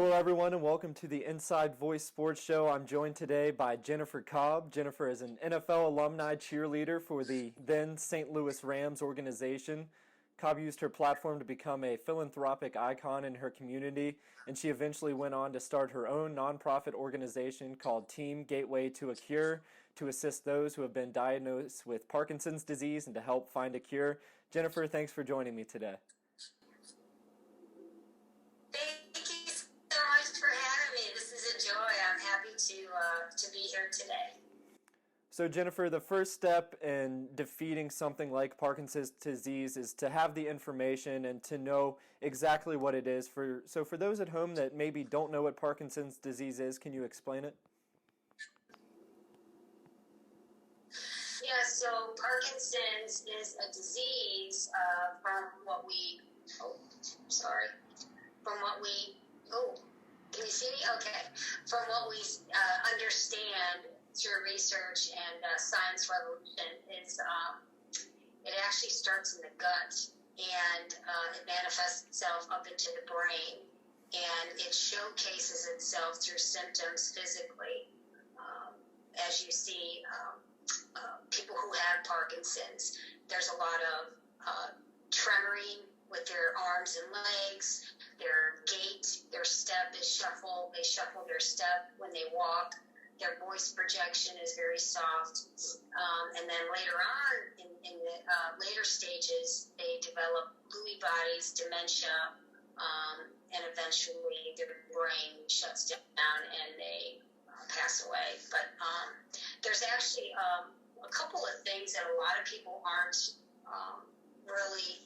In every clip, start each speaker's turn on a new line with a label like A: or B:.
A: Hello, everyone, and welcome to the Inside Voice Sports Show. I'm joined today by Jennifer Cobb. Jennifer is an NFL alumni cheerleader for the then St. Louis Rams organization. Cobb used her platform to become a philanthropic icon in her community, and she eventually went on to start her own nonprofit organization called Team Gateway to a Cure to assist those who have been diagnosed with Parkinson's disease and to help find a cure. Jennifer, thanks for joining me today.
B: So much for having me. This is a joy. I'm happy to be here today.
A: So Jennifer, the first step in defeating something like Parkinson's disease is to have the information and to know exactly what it is. So for those at home that maybe don't know what Parkinson's disease is, can you explain it?
B: Yeah, so Parkinson's is a disease can you see me? Okay. From what we understand through research and science revolution is it actually starts in the gut and it manifests itself up into the brain and it showcases itself through symptoms physically. As you see, people who have Parkinson's, there's a lot of tremoring with their arms and legs, their gait, their step is shuffled. They shuffle their step when they walk. Their voice projection is very soft. And then later on, in the later stages, they develop Lewy bodies, dementia, and eventually their brain shuts down and they pass away. But there's actually a couple of things that a lot of people aren't really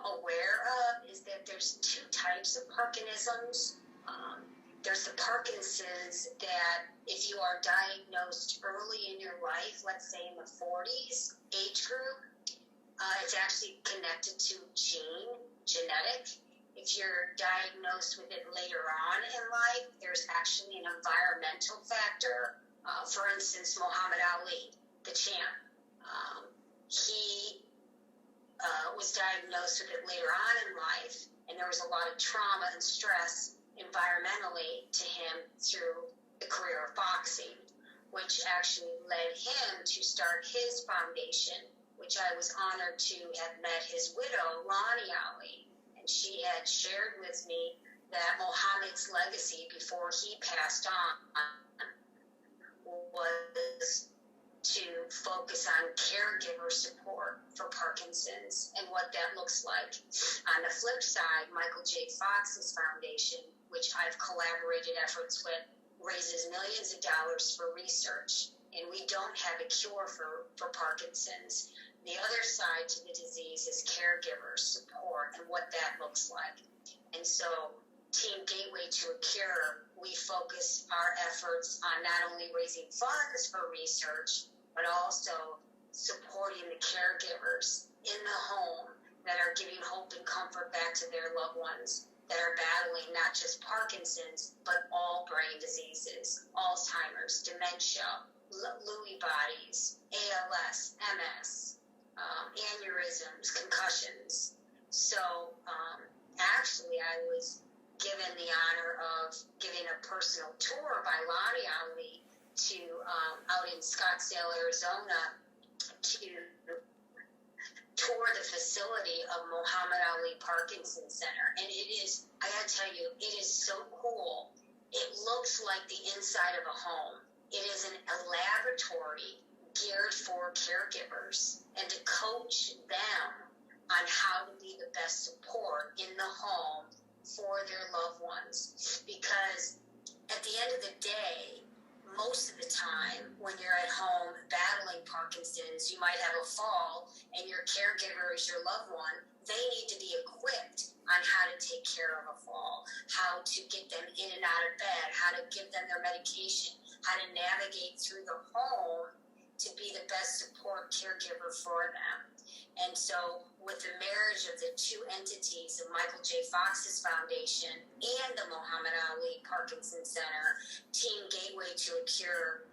B: aware of is that there's two types of Parkinsonisms. There's the Parkinson's that if you are diagnosed early in your life, let's say in the 40s age group, it's actually connected to genetic. If you're diagnosed with it later on in life, there's actually an environmental factor. For instance, Muhammad Ali, the champ, he was diagnosed with it later on in life, and there was a lot of trauma and stress environmentally to him through the career of boxing, which actually led him to start his foundation, which I was honored to have met his widow, Lonnie Ali, and she had shared with me that Muhammad's legacy before he passed on was to focus on caregiver support for Parkinson's and what that looks like. On the flip side, Michael J. Fox's foundation, which I've collaborated efforts with, raises millions of dollars for research, and we don't have a cure for Parkinson's. The other side to the disease is caregiver support and what that looks like. And so Team Gateway to a Cure, we focus our efforts on not only raising funds for research, but also supporting the caregivers in the home that are giving hope and comfort back to their loved ones that are battling not just Parkinson's, but all brain diseases, Alzheimer's, dementia, Lewy bodies, ALS, MS, aneurysms, concussions. So actually I was given the honor of giving a personal tour by Lonnie Ali to out in Scottsdale, Arizona, to tour the facility of Muhammad Ali Parkinson Center. And it is, I gotta tell you, it is so cool. It looks like the inside of a home. It is a laboratory geared for caregivers and to coach them on how to be the best support in the home for their loved ones. Because at the end of the day, most of the time when you're at home battling Parkinson's, you might have a fall and your caregiver is your loved one. They need to be equipped on how to take care of a fall, how to get them in and out of bed, how to give them their medication, how to navigate through the home to be the best support caregiver for them. And so with the marriage of the two entities of Michael J. Fox's foundation and the Muhammad Ali Parkinson Center, Team Gateway to a Cure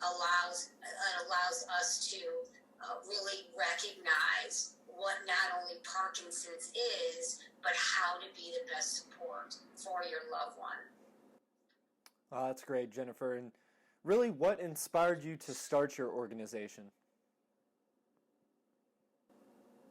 B: allows us to really recognize what not only Parkinson's is, but how to be the best support for your loved one.
A: That's great, Jennifer. And really, what inspired you to start your organization?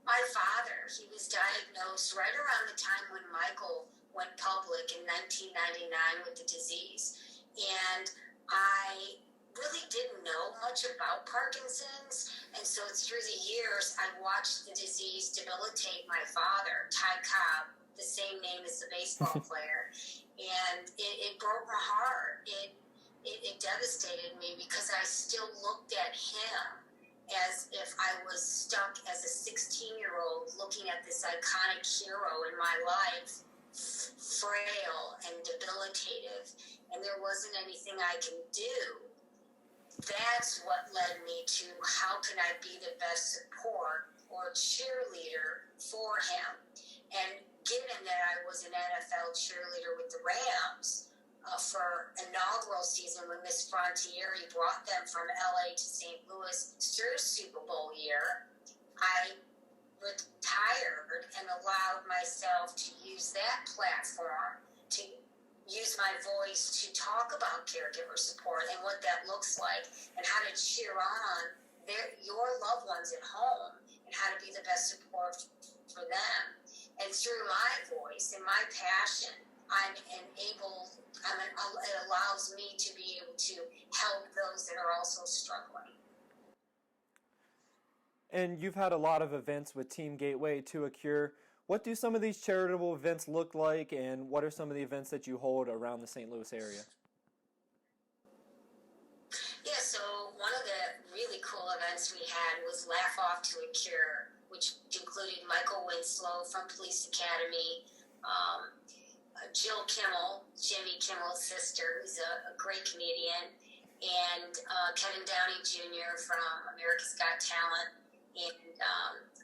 B: My father, he was diagnosed right around the time when Michael went public in 1999 with the disease. And I really didn't know much about Parkinson's. And so through the years, I watched the disease debilitate my father, Ty Cobb, the same name as the baseball player. And it broke my heart. It devastated me because I still looked at him as if I was stuck as a 16-year-old looking at this iconic hero in my life, frail and debilitative, and there wasn't anything I can do. That's what led me to how can I be the best support or cheerleader for him. And given that I was an NFL cheerleader with the Rams, for inaugural season when Miss Frontieri brought them from LA to St. Louis through Super Bowl year, I retired and allowed myself to use that platform to use my voice to talk about caregiver support and what that looks like and how to cheer on your loved ones at home and how to be the best support for them. And through my voice and my passion, it allows me to be able to help those that are also struggling.
A: And you've had a lot of events with Team Gateway to a Cure. What do some of these charitable events look like, and what are some of the events that you hold around the St. Louis area?
B: Yeah, so one of the really cool events we had was Laugh Off to a Cure, which included Michael Winslow from Police Academy, Jill Kimmel, Jimmy Kimmel's sister, who's a great comedian, and Kevin Downey Jr. from America's Got Talent, and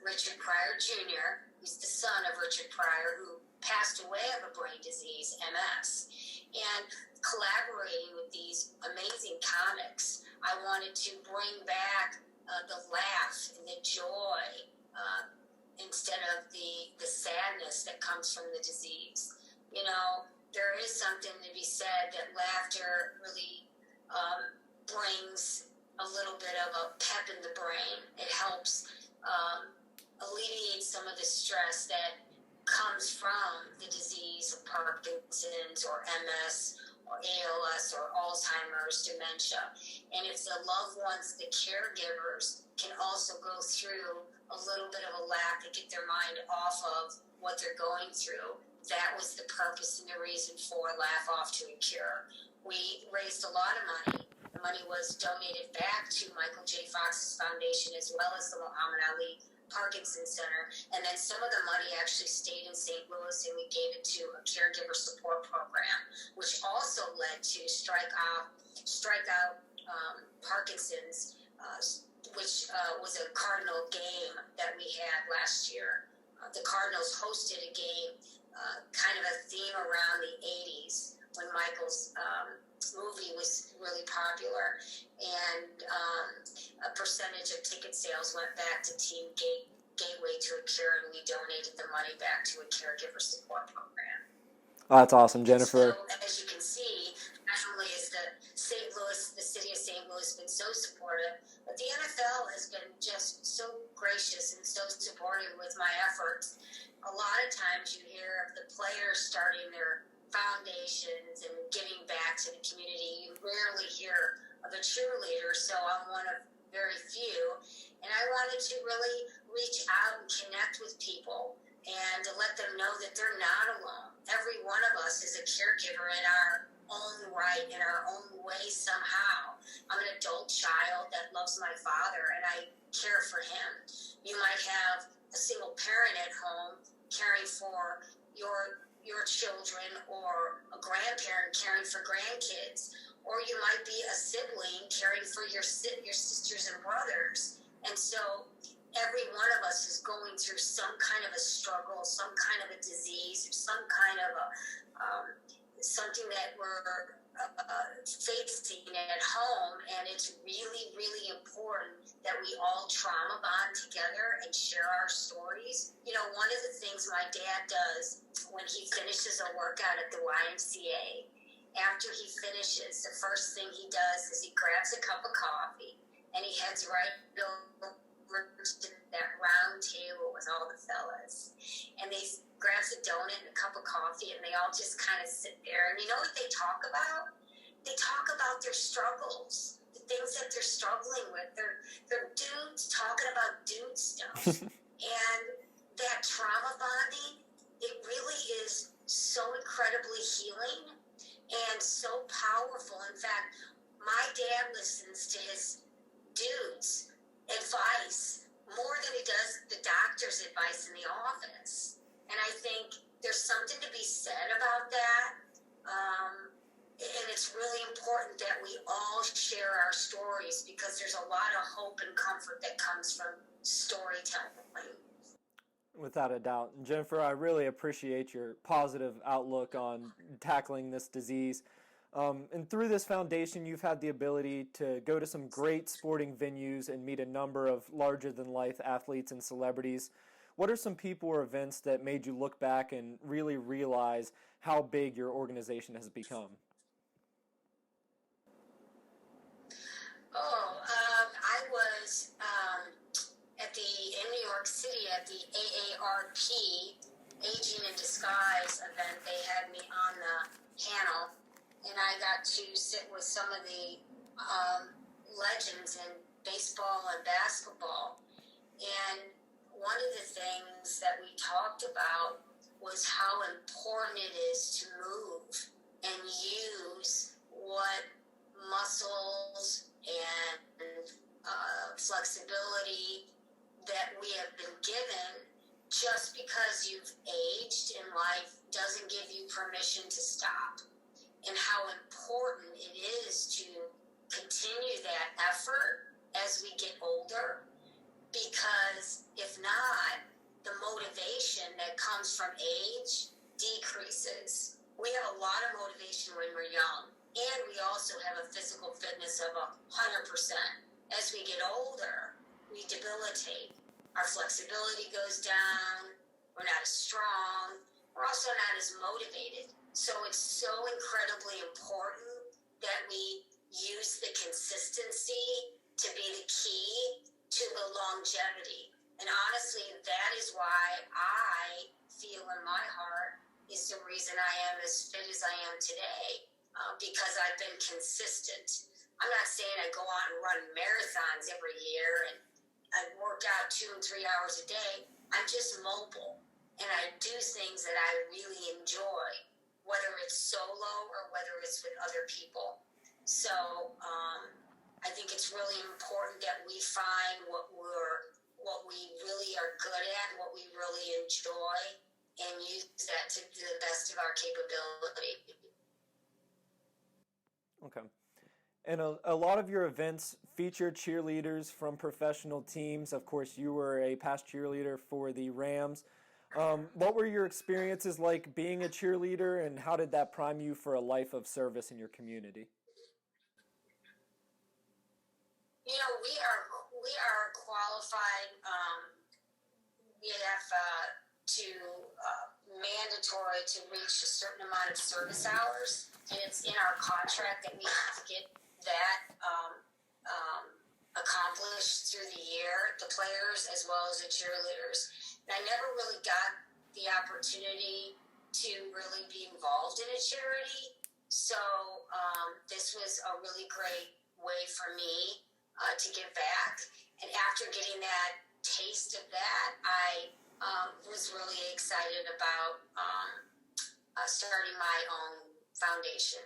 B: Richard Pryor Jr., who's the son of Richard Pryor, who passed away of a brain disease, MS. And collaborating with these amazing comics, I wanted to bring back the laugh and the joy instead of the sadness that comes from the disease. You know, there is something to be said that laughter really brings a little bit of a pep in the brain. It helps alleviate some of the stress that comes from the disease of Parkinson's or MS or ALS or Alzheimer's, dementia. And if the loved ones, the caregivers, can also go through a little bit of a laugh to get their mind off of what they're going through, that was the purpose and the reason for Laugh Off to a Cure. We raised a lot of money. The money was donated back to Michael J. Fox's foundation as well as the Muhammad Ali Parkinson Center. And then some of the money actually stayed in St. Louis and we gave it to a caregiver support program, which also led to Strike Out Parkinson's, which was a Cardinal game that we had last year. The Cardinals hosted a game, kind of a theme around the 80s when Michael's movie was really popular, and a percentage of ticket sales went back to Team Gateway to a Cure, and we donated the money back to a caregiver support program.
A: Oh, that's awesome, Jennifer.
B: So, as you can see, not only is the city of St. Louis been so supportive, but the NFL has been just so gracious and so supportive with my efforts. A lot of times you hear of the players starting their foundations and giving back to the community. You rarely hear of a cheerleader, so I'm one of very few. And I wanted to really reach out and connect with people and to let them know that they're not alone. Every one of us is a caregiver in our own right, in our own way somehow. I'm an adult child that loves my father, and I care for him. You might have a single parent at home caring for your children, or a grandparent caring for grandkids, or you might be a sibling caring for your sisters and brothers. And so every one of us is going through some kind of a struggle, some kind of a disease, or some kind of something that we're facing at home, and it's really, really important that we all trauma bond together and share our stories things my dad does when he finishes a workout at the YMCA. After he finishes, the first thing he does is he grabs a cup of coffee and he heads right over to that round table with all the fellas. And they grabs a donut and a cup of coffee and they all just kind of sit there. And you know what they talk about? They talk about their struggles, the things that they're struggling with. They're dudes talking about dude stuff. And that trauma bonding, it really is so incredibly healing and so powerful. In fact, my dad listens to his dudes' advice more than he does the doctor's advice in the office. And I think there's something to be said about that. And it's really important that we all share our stories because there's a lot of hope and comfort that comes from storytelling.
A: Without a doubt. And Jennifer, I really appreciate your positive outlook on tackling this disease. And through this foundation, you've had the ability to go to some great sporting venues and meet a number of larger-than-life athletes and celebrities. What are some people or events that made you look back and really realize how big your organization has become?
B: I was in New York City at the AARP Aging in Disguise event. They had me on the panel, and I got to sit with some of the legends in baseball and basketball. And one of the things that we talked about was how important it is to move and use what muscles and flexibility that we have been given. Just because you've aged in life doesn't give you permission to stop. And how important it is to continue that effort as we get older, because if not, the motivation that comes from age decreases. We have a lot of motivation when we're young, and we also have a physical fitness of 100%. As we get older, we debilitate. Our flexibility goes down. We're not as strong. We're also not as motivated. So it's so incredibly important that we use the consistency to be the key to the longevity. And honestly, that is why I feel in my heart is the reason I am as fit as I am today, because I've been consistent. I'm not saying I go out and run marathons every year and I work out 2 and 3 hours a day. I'm just mobile, and I do things that I really enjoy, whether it's solo or whether it's with other people. So I think it's really important that we find what we really are good at, what we really enjoy, and use that to the best of our capability.
A: Okay. And a lot of your events feature cheerleaders from professional teams. Of course, you were a past cheerleader for the Rams. What were your experiences like being a cheerleader, and how did that prime you for a life of service in your community?
B: You know, we are qualified. We have mandatory to reach a certain amount of service hours, and it's in our contract that we have to get that accomplished through the year, the players as well as the cheerleaders. And I never really got the opportunity to really be involved in a charity, so this was a really great way for me to give back. And after getting that taste of that, I was really excited about starting my own foundation.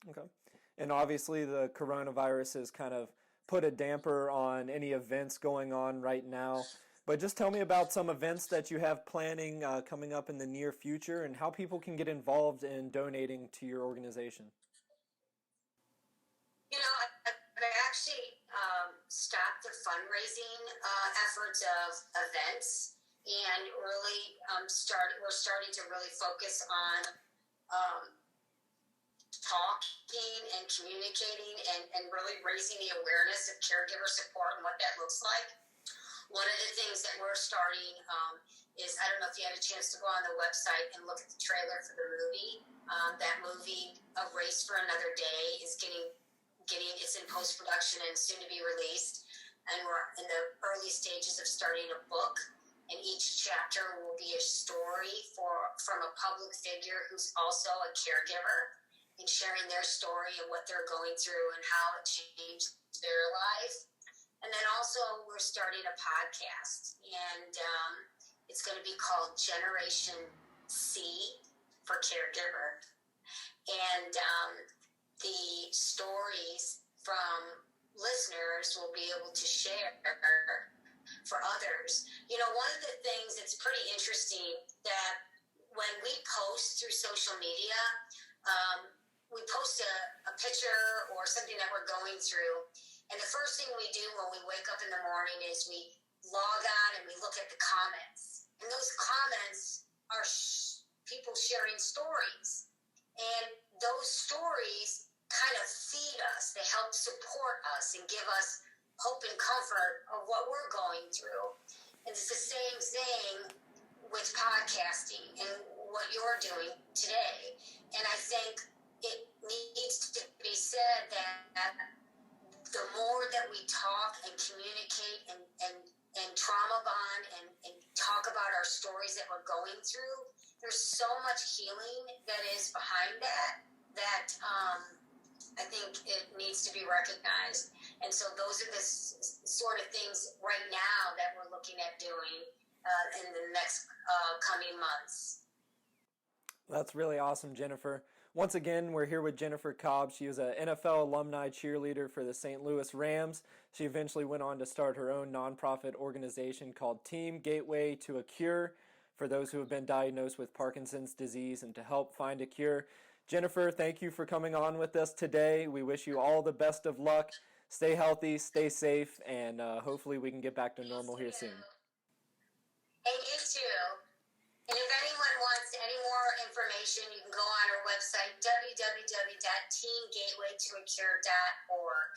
A: Okay. And obviously the coronavirus has kind of put a damper on any events going on right now. But just tell me about some events that you have planning coming up in the near future and how people can get involved in donating to your organization.
B: You know, I've actually stopped the fundraising efforts of events, and really we're starting to really focus on talking and communicating and really raising the awareness of caregiver support and what that looks like. One of the things that we're starting is, I don't know if you had a chance to go on the website and look at the trailer for the movie. That movie, A Race for Another Day, is it's in post-production and soon to be released. And we're in the early stages of starting a book. And each chapter will be a story from a public figure who's also a caregiver, and sharing their story and what they're going through and how it changed their life. And then also we're starting a podcast, and it's going to be called Generation C for Caregiver. And the stories from listeners will be able to share for others. You know, one of the things that's pretty interesting that when we post through social media, we post a picture or something that we're going through, and the first thing we do when we wake up in the morning is we log on and we look at the comments. And those comments are people sharing stories. And those stories kind of feed us. They help support us and give us hope and comfort of what we're going through. And it's the same thing with podcasting and what you're doing today. And I think it needs to be said that the more that we talk and communicate and trauma bond and talk about our stories that we're going through, there's so much healing that is behind that I think it needs to be recognized. And so those are the sort of things right now that we're looking at doing in the next coming months.
A: That's really awesome, Jennifer. Once again, we're here with Jennifer Cobb. She was an NFL alumni cheerleader for the St. Louis Rams. She eventually went on to start her own nonprofit organization called Team Gateway to a Cure for those who have been diagnosed with Parkinson's disease and to help find a cure. Jennifer, thank you for coming on with us today. We wish you all the best of luck. Stay healthy, stay safe, and hopefully we can get back to normal here soon.
B: And you too. And if anyone wants any more information, you can go on our website, www.teamgatewaytoacure.org.